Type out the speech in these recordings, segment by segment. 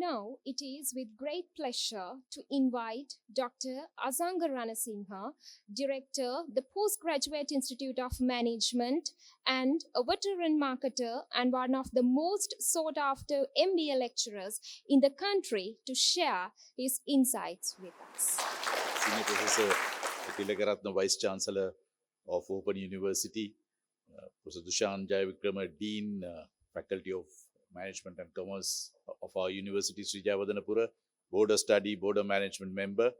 Now it is with great pleasure to invite Dr. Asanga Ranasinghe, Director, the Postgraduate Institute of Management, and a veteran marketer and one of the most sought after MBA lecturers in the country, to share his insights with us. Senior Professor Tilakaratna, Vice Chancellor of Open University, Professor Dushan Jayavikrama, Dean, Faculty of Management and Commerce of our University, Sri Jayawardhanapura, Board of Study, Board of Management member,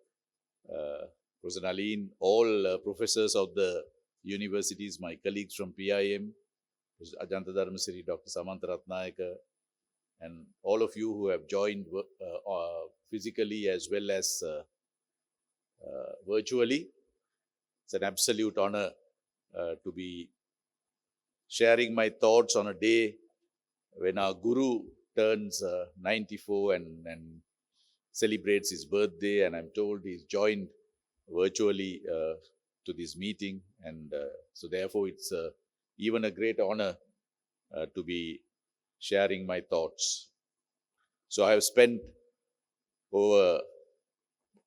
Professor Nalin, all professors of the universities, my colleagues from PIM, Professor Ajanta Dharmasiri, Dr. Samantha Ratnayaka, and all of you who have joined physically as well as virtually. It's an absolute honor to be sharing my thoughts on a day when our Guru turns 94 and celebrates his birthday, and I'm told he's joined virtually to this meeting, and so therefore it's even a great honor to be sharing my thoughts. So I have spent over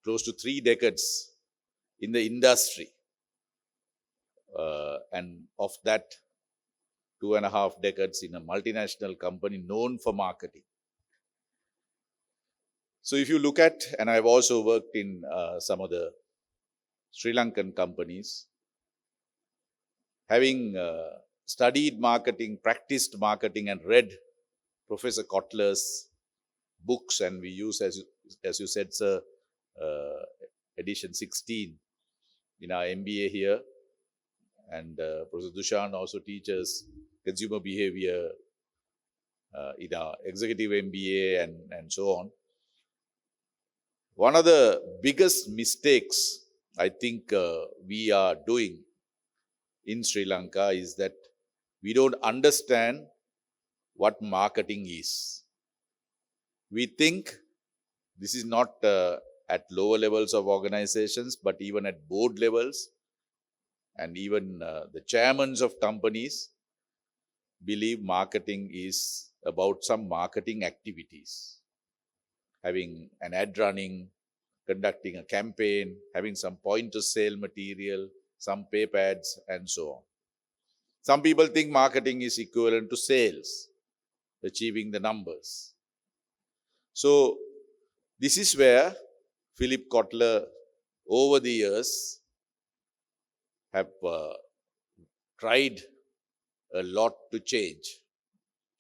close to 3 decades in the industry, and of that 2.5 decades in a multinational company known for marketing. So if you look at, and I've also worked in some of the Sri Lankan companies, having studied marketing, practiced marketing, and read Professor Kotler's books, and we use, as you said, sir, edition 16 in our MBA here, and Professor Dushan also teaches consumer behavior in our executive MBA and so on. One of the biggest mistakes I think we are doing in Sri Lanka is that we don't understand what marketing is. We think this is not at lower levels of organizations, but even at board levels, and even the chairmans of companies believe marketing is about some marketing activities. Having an ad running, conducting a campaign, having some point of sale material, some paper ads, and so on. Some people think marketing is equivalent to sales, achieving the numbers. So this is where Philip Kotler, over the years, have tried a lot to change.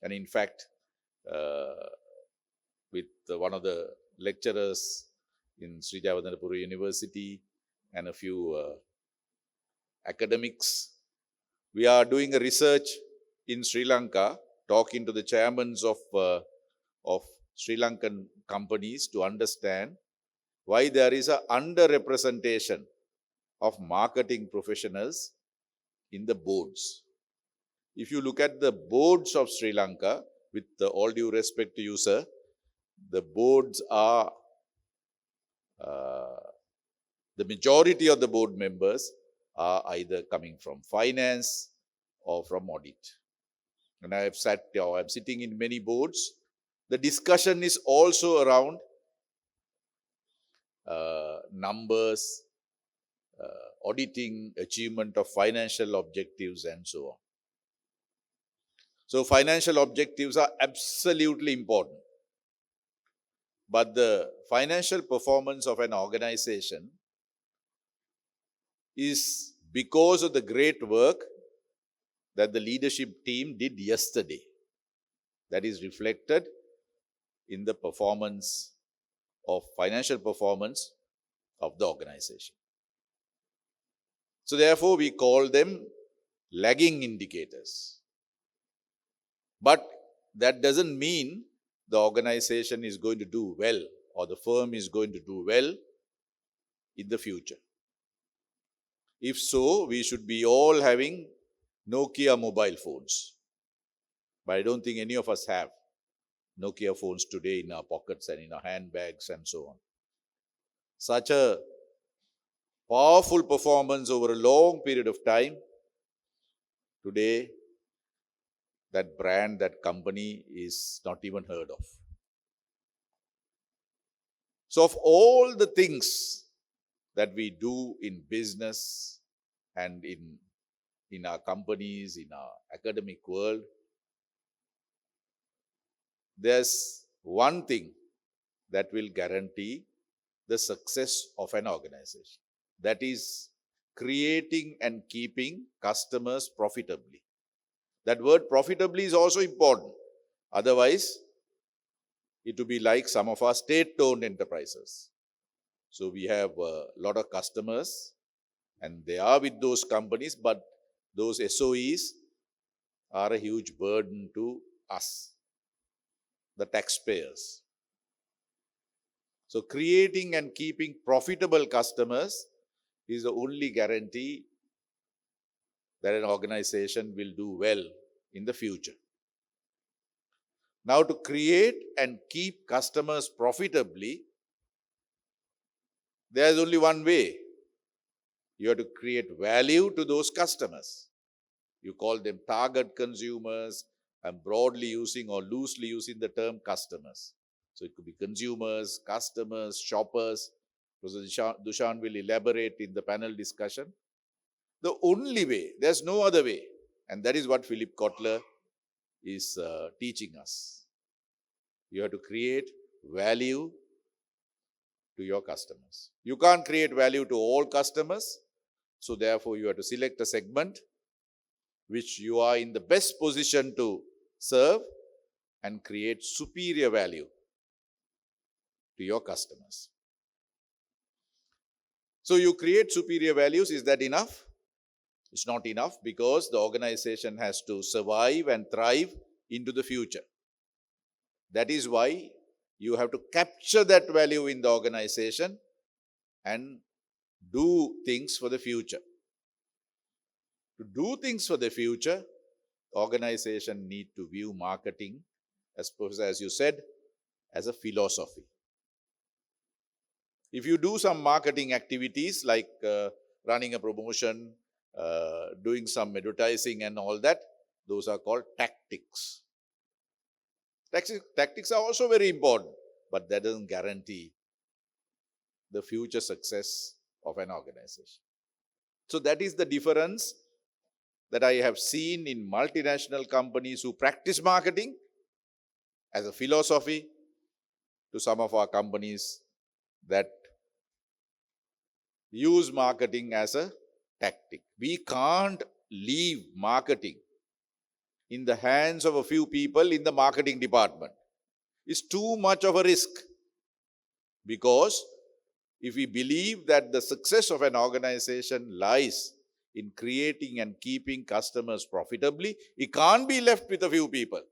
And in fact, with one of the lecturers in Sri Jayawardhanapura University and a few academics, we are doing a research in Sri Lanka, talking to the chairmen of Sri Lankan companies to understand why there is an underrepresentation of marketing professionals in the boards. If you look at the boards of Sri Lanka, with all due respect to you, sir, the boards are, the majority of the board members are either coming from finance or from audit. And I'm sitting in many boards. The discussion is also around numbers, auditing, achievement of financial objectives, and so on. So financial objectives are absolutely important. But the financial performance of an organization is because of the great work that the leadership team did yesterday. That is reflected in the performance of financial performance of the organization. So therefore, we call them lagging indicators. But that doesn't mean the organization is going to do well or the firm is going to do well in the future. If so, we should be all having Nokia mobile phones. But I don't think any of us have Nokia phones today in our pockets and in our handbags and so on. Such a powerful performance over a long period of time. Today, that brand, that company is not even heard of. So of all the things that we do in business and in our companies, in our academic world, there's one thing that will guarantee the success of an organization. That is creating and keeping customers profitably. That word profitably is also important. Otherwise, it will be like some of our state-owned enterprises. So we have a lot of customers and they are with those companies, but those SOEs are a huge burden to us, the taxpayers. So creating and keeping profitable customers is the only guarantee that an organization will do well in the future. Now, to create and keep customers profitably, there is only one way. You have to create value to those customers. You call them target consumers. I'm broadly using or loosely using the term customers. So it could be consumers, customers, shoppers. Professor Dushan will elaborate in the panel discussion. The only way, there's no other way. And that is what Philip Kotler is teaching us. You have to create value to your customers. You can't create value to all customers. So therefore, you have to select a segment which you are in the best position to serve and create superior value to your customers. So you create superior values. Is that enough? It's not enough, because the organization has to survive and thrive into the future. That is why you have to capture that value in the organization and do things for the future. To do things for the future, organization need to view marketing, as you said, as a philosophy. If you do some marketing activities like running a promotion, doing some advertising and all that, those are called tactics. Tactics are also very important, but that doesn't guarantee the future success of an organization. So that is the difference that I have seen in multinational companies who practice marketing as a philosophy to some of our companies that use marketing as a tactic. We can't leave marketing in the hands of a few people in the marketing department. It's too much of a risk, because if we believe that the success of an organization lies in creating and keeping customers profitably, it can't be left with a few people.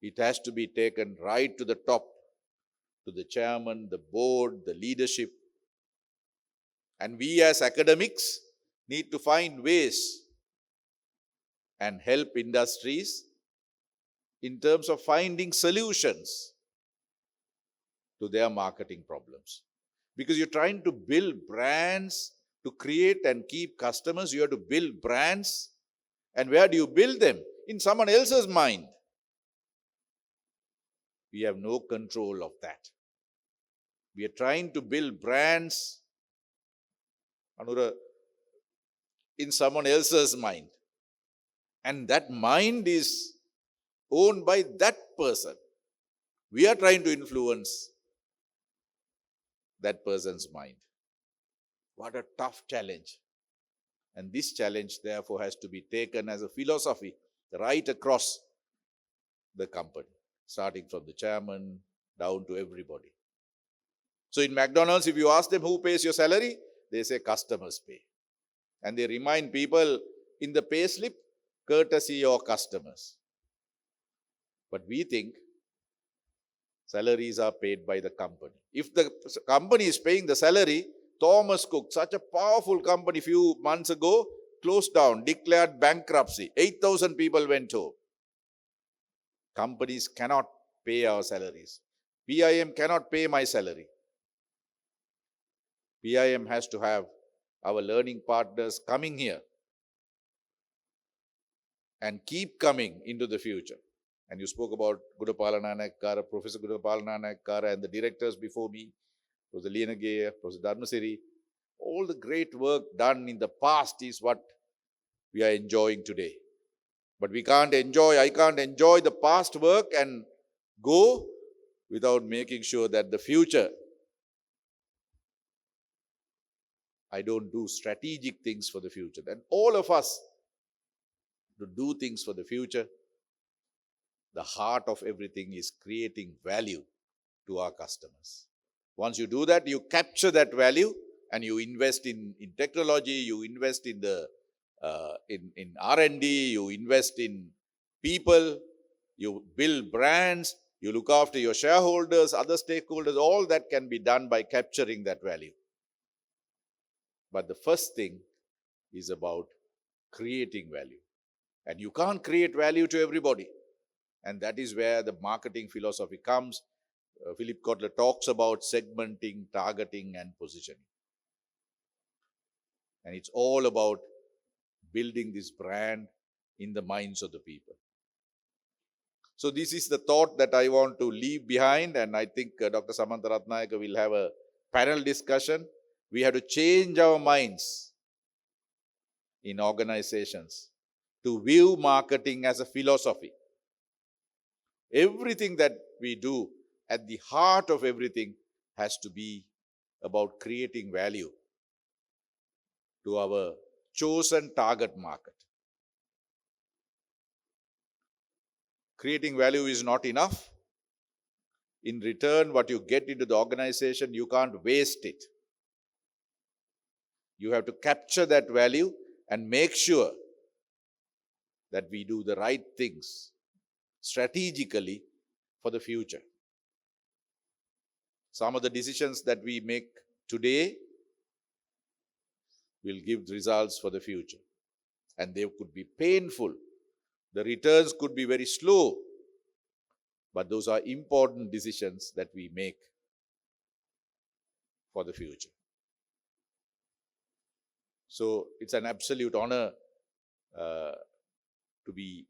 It has to be taken right to the top, to the chairman, the board, the leadership. And we as academics need to find ways and help industries in terms of finding solutions to their marketing problems. Because you're trying to build brands to create and keep customers. You have to build brands. And where do you build them? In someone else's mind. We have no control of that. We are trying to build brands in someone else's mind. And that mind is owned by that person. We are trying to influence that person's mind. What a tough challenge. And this challenge, therefore, has to be taken as a philosophy right across the company, starting from the chairman down to everybody. So in McDonald's, if you ask them who pays your salary, they say customers pay. And they remind people in the pay slip, courtesy of customers. But we think salaries are paid by the company. If the company is paying the salary, Thomas Cook, such a powerful company, few months ago, closed down, declared bankruptcy. 8,000 people went home. Companies cannot pay our salaries. PIM cannot pay my salary. PIM has to have our learning partners coming here and keep coming into the future. And you spoke about Gudapala Nanayakkara, Professor Gudapala Nanayakkara, and the directors before me, Professor Lienage, Professor Dharmasiri. All the great work done in the past is what we are enjoying today. But I can't enjoy the past work and go without making sure that the future, I don't do strategic things for the future. And all of us to do things for the future, the heart of everything is creating value to our customers. Once you do that, you capture that value and you invest in technology, you invest in the in R&D, you invest in people, you build brands, you look after your shareholders, other stakeholders. All that can be done by capturing that value. But the first thing is about creating value. And you can't create value to everybody. And that is where the marketing philosophy comes. Philip Kotler talks about segmenting, targeting, and positioning. And it's all about building this brand in the minds of the people. So this is the thought that I want to leave behind, and I think Dr. Samantha Ratnayaka will have a panel discussion. We have to change our minds in organizations to view marketing as a philosophy. Everything that we do, at the heart of everything, has to be about creating value to our chosen target market. Creating value is not enough. In return, what you get into the organization, you can't waste it. You have to capture that value and make sure that we do the right things strategically for the future. Some of the decisions that we make today will give results for the future. And they could be painful. The returns could be very slow. But those are important decisions that we make for the future. So it's an absolute honor to be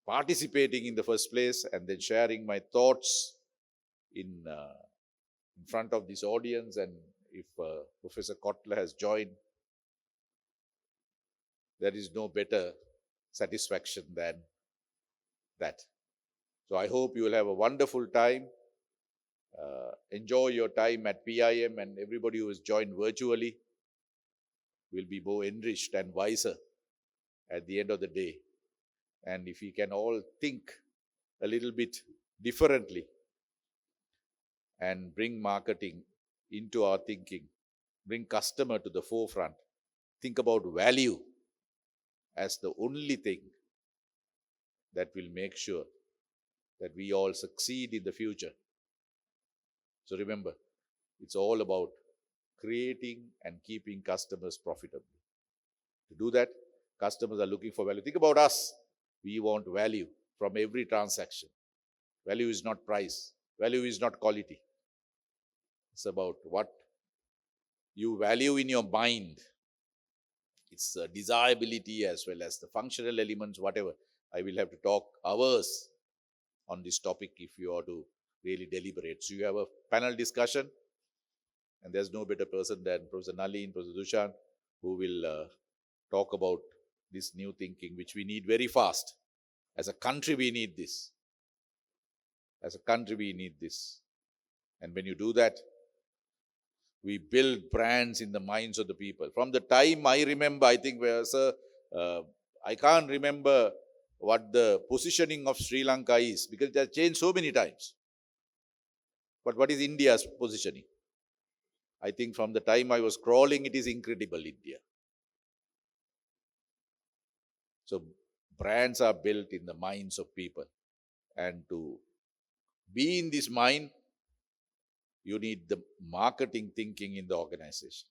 participating in the first place and then sharing my thoughts in front of this audience. And if Professor Kotler has joined, there is no better satisfaction than that. So I hope you will have a wonderful time. Enjoy your time at PIM, and everybody who has joined virtually will be more enriched and wiser at the end of the day. And if we can all think a little bit differently and bring marketing into our thinking, bring customer to the forefront, think about value as the only thing that will make sure that we all succeed in the future. So remember, it's all about creating and keeping customers profitable. To do that, customers are looking for value. Think about us. We want value from every transaction. Value is not price. Value is not quality. It's about what you value in your mind. It's desirability as well as the functional elements, whatever. I will have to talk hours on this topic if you are to really deliberate. So you have a panel discussion, and there's no better person than Professor Nalin, Professor Dushan, who will talk about this new thinking, which we need very fast. As a country, we need this. As a country, we need this. And when you do that, we build brands in the minds of the people. From the time I remember, I think, I can't remember what the positioning of Sri Lanka is, because it has changed so many times. But what is India's positioning? I think from the time I was crawling, it is incredible, India. So brands are built in the minds of people. And to be in this mind, you need the marketing thinking in the organization.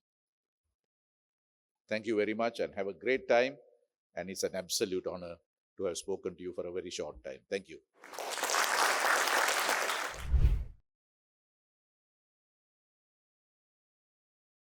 Thank you very much and have a great time. And it's an absolute honor to have spoken to you for a very short time. Thank you.